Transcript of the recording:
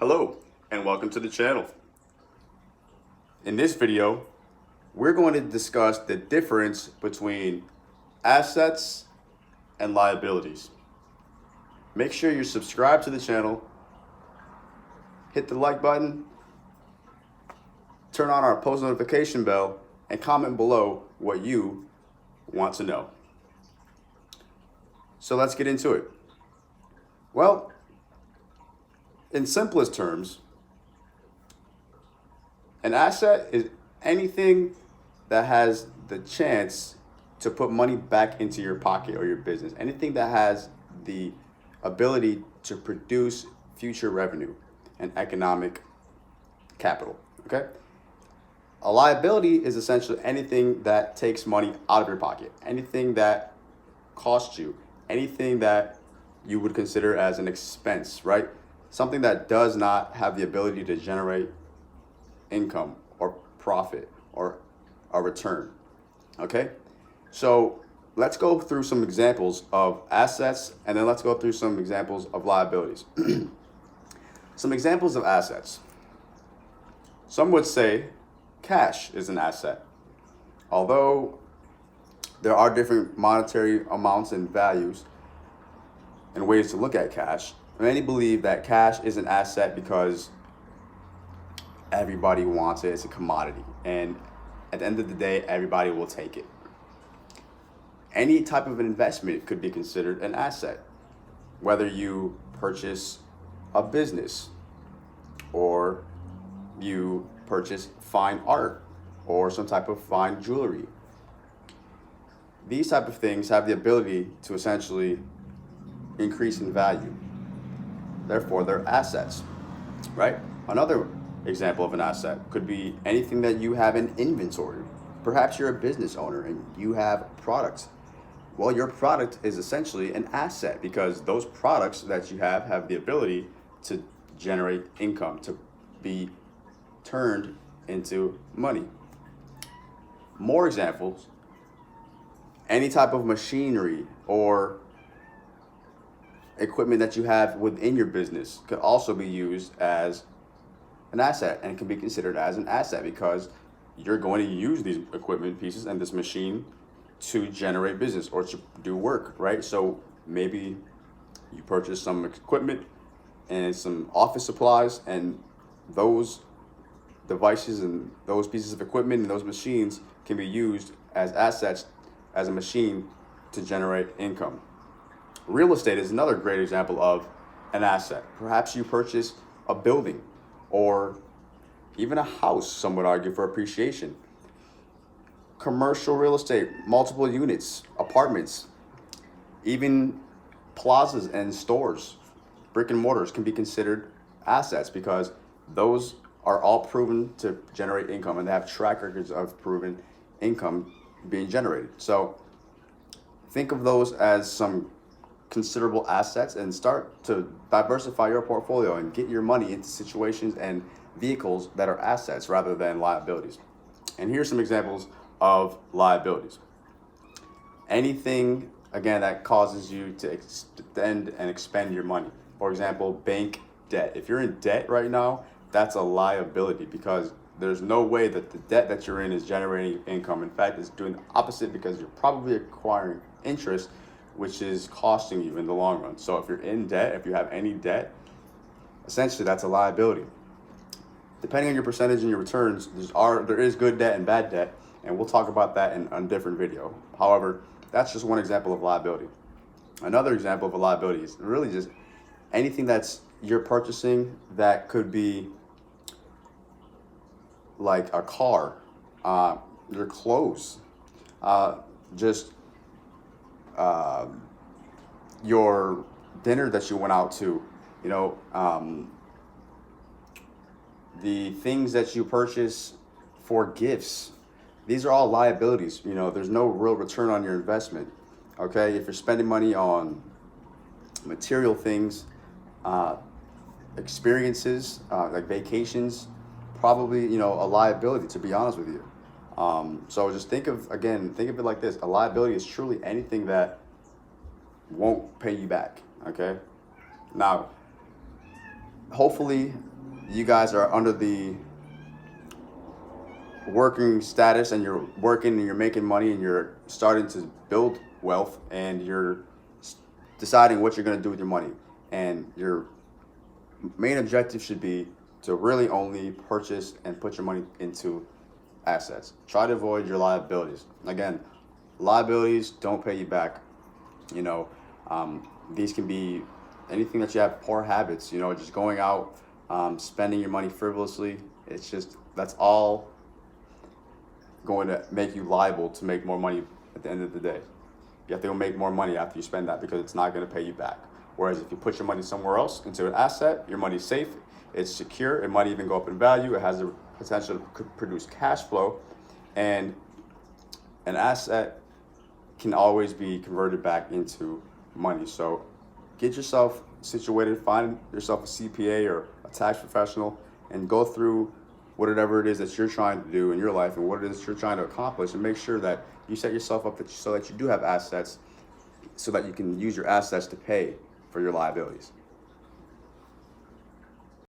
Hello and welcome to the channel. In this video, we're going to discuss the difference between assets and liabilities. Make sure you're subscribed to the channel, hit the like button, turn on our post notification bell, and comment below what you want to know. So let's get into it. Well, in simplest terms, an asset is anything that has the chance to put money back into your pocket or your business. Anything that has the ability to produce future revenue and economic capital, okay? A liability is essentially anything that takes money out of your pocket, anything that costs you, anything that you would consider as an expense, right? Something that does not have the ability to generate income or profit or a return, okay? So let's go through some examples of assets, and then let's go through some examples of liabilities. Some examples of assets. Some would say cash is an asset. Although there are different monetary amounts and values and ways to look at cash, many believe that cash is an asset because everybody wants it. It's a commodity. And at the end of the day, everybody will take it. Any type of an investment could be considered an asset. Whether you purchase a business or you purchase fine art or some type of fine jewelry. These type of things have the ability to essentially increase in value. Therefore, they're assets, right? Another example of an asset could be anything that you have in inventory. Perhaps you're a business owner and you have products. Well, your product is essentially an asset because those products that you have the ability to generate income, to be turned into money. More examples, any type of machinery or equipment that you have within your business could also be used as an asset and can be considered as an asset because you're going to use these equipment pieces and this machine to generate business or to do work, right? So maybe you purchase some equipment and some office supplies, and those devices and those pieces of equipment and those machines can be used as assets, as a machine to generate income. Real estate is another great example of an asset. Perhaps you purchase a building or even a house, some would argue, for appreciation. Commercial real estate, multiple units, apartments, even plazas and stores, brick and mortars can be considered assets because those are all proven to generate income and they have track records of proven income being generated. So think of those as some considerable assets and start to diversify your portfolio and get your money into situations and vehicles that are assets rather than liabilities. And here's some examples of liabilities. Anything, again, that causes you to extend and expend your money. For example, bank debt. If you're in debt right now, that's a liability because there's no way that the debt that you're in is generating income. In fact, it's doing the opposite because you're probably acquiring interest, which is costing you in the long run. So if you're in debt, if you have any debt, essentially that's a liability. Depending on your percentage and your returns, there is good debt and bad debt, and we'll talk about that in a different video. However, that's just one example of liability. Another example of a liability is really just anything that's you're purchasing that could be like a car, your clothes, your dinner that you went out to, the things that you purchase for gifts. These are all liabilities. There's no real return on your investment. Okay, if you're spending money on material things, experiences, like vacations, probably, a liability, to be honest with you. So just think of it like this. A liability is truly anything that won't pay you back, okay? Now, hopefully you guys are under the working status and you're working and you're making money and you're starting to build wealth and you're deciding what you're going to do with your money, and your main objective should be to really only purchase and put your money into assets. Try to avoid your liabilities. Again, liabilities don't pay you back. You know, these can be anything that you have poor habits. You know, just going out, spending your money frivolously. It's just that's all going to make you liable to make more money at the end of the day. You have to go make more money after you spend that because it's not going to pay you back. Whereas if you put your money somewhere else into an asset, your money's safe, it's secure, it might even go up in value, it has the potential to produce cash flow, and an asset can always be converted back into money. So get yourself situated, find yourself a CPA or a tax professional, and go through whatever it is that you're trying to do in your life and what it is you're trying to accomplish, and make sure that you set yourself up so that you do have assets, so that you can use your assets to pay for your liabilities.